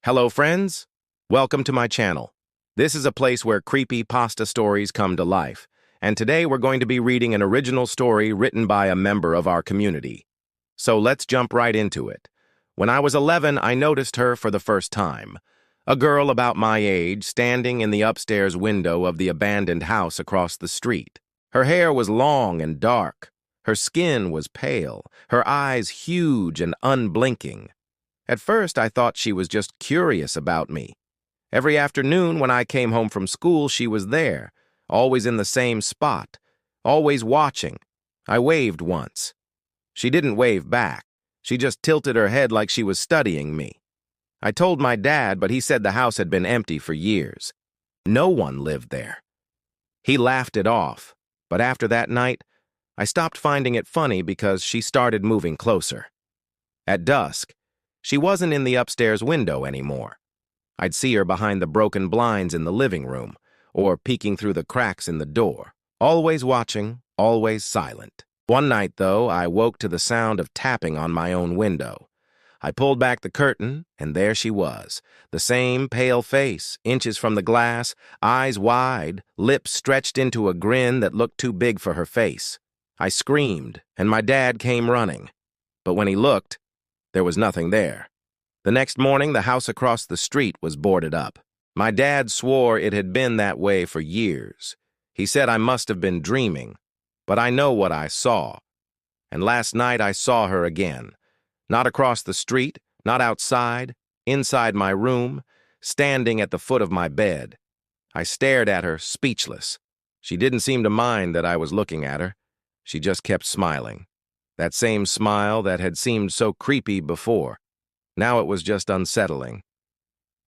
Hello, friends. Welcome to my channel. This is a place where creepypasta stories come to life, and today we're going to be reading an original story written by a member of our community. So let's jump right into it. When I was 11, I noticed her for the first time. A girl about my age standing in the upstairs window of the abandoned house across the street. Her hair was long and dark. Her skin was pale, her eyes huge and unblinking. At first, I thought she was just curious about me. Every afternoon when I came home from school, she was there, always in the same spot, always watching. I waved once. She didn't wave back. She just tilted her head like she was studying me. I told my dad, but he said the house had been empty for years. No one lived there. He laughed it off, but after that night, I stopped finding it funny because she started moving closer. At dusk, she wasn't in the upstairs window anymore. I'd see her behind the broken blinds in the living room, or peeking through the cracks in the door, always watching, always silent. One night, though, I woke to the sound of tapping on my own window. I pulled back the curtain, and there she was, the same pale face, inches from the glass, eyes wide, lips stretched into a grin that looked too big for her face. I screamed, and my dad came running. But when he looked, there was nothing there. The next morning, the house across the street was boarded up. My dad swore it had been that way for years. He said I must have been dreaming, but I know what I saw. And last night I saw her again. Not across the street, not outside, inside my room, standing at the foot of my bed. I stared at her, speechless. She didn't seem to mind that I was looking at her. She just kept smiling. That same smile that had seemed so creepy before. Now it was just unsettling.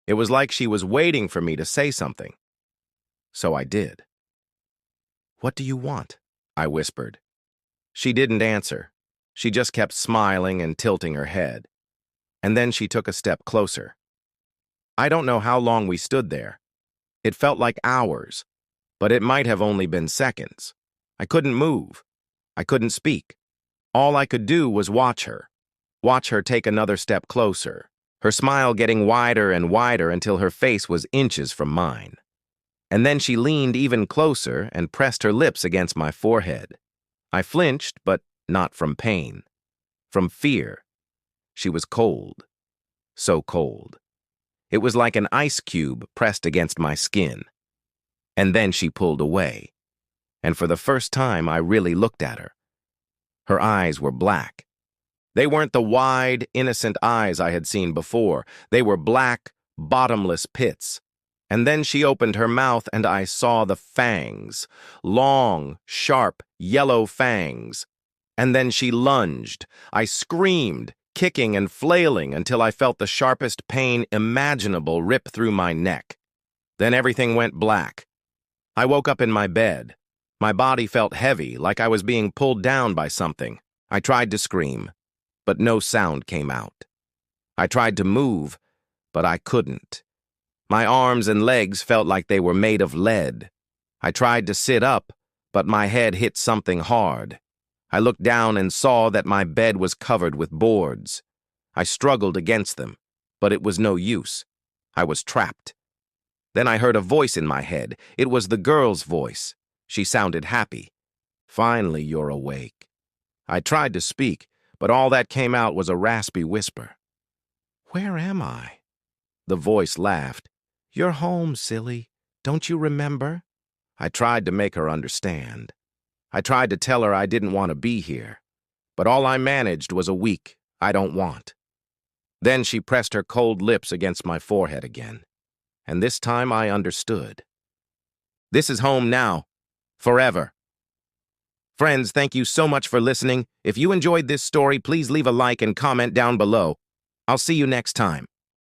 It was like she was waiting for me to say something. So I did. "What do you want?" I whispered. She didn't answer. She just kept smiling and tilting her head. And then she took a step closer. I don't know how long we stood there. It felt like hours, but it might have only been seconds. I couldn't move. I couldn't speak. All I could do was watch her take another step closer, her smile getting wider and wider until her face was inches from mine. And then she leaned even closer and pressed her lips against my forehead. I flinched, but not from pain, from fear. She was cold, so cold. It was like an ice cube pressed against my skin. And then she pulled away, and for the first time I really looked at her. Her eyes were black. They weren't the wide, innocent eyes I had seen before. They were black, bottomless pits. And then she opened her mouth and I saw the fangs, long, sharp, yellow fangs. And then she lunged. I screamed, kicking and flailing until I felt the sharpest pain imaginable rip through my neck. Then everything went black. I woke up in my bed. My body felt heavy, like I was being pulled down by something. I tried to scream, but no sound came out. I tried to move, but I couldn't. My arms and legs felt like they were made of lead. I tried to sit up, but my head hit something hard. I looked down and saw that my bed was covered with boards. I struggled against them, but it was no use. I was trapped. Then I heard a voice in my head. It was the girl's voice. She sounded happy. "Finally, you're awake." I tried to speak, but all that came out was a raspy whisper. "Where am I?" The voice laughed. "You're home, silly. Don't you remember?" I tried to make her understand. I tried to tell her I didn't want to be here, but all I managed was a weak "I don't want." Then she pressed her cold lips against my forehead again, and this time I understood. This is home now. Forever. Friends, thank you so much for listening. If you enjoyed this story, please leave a like and comment down below. I'll see you next time.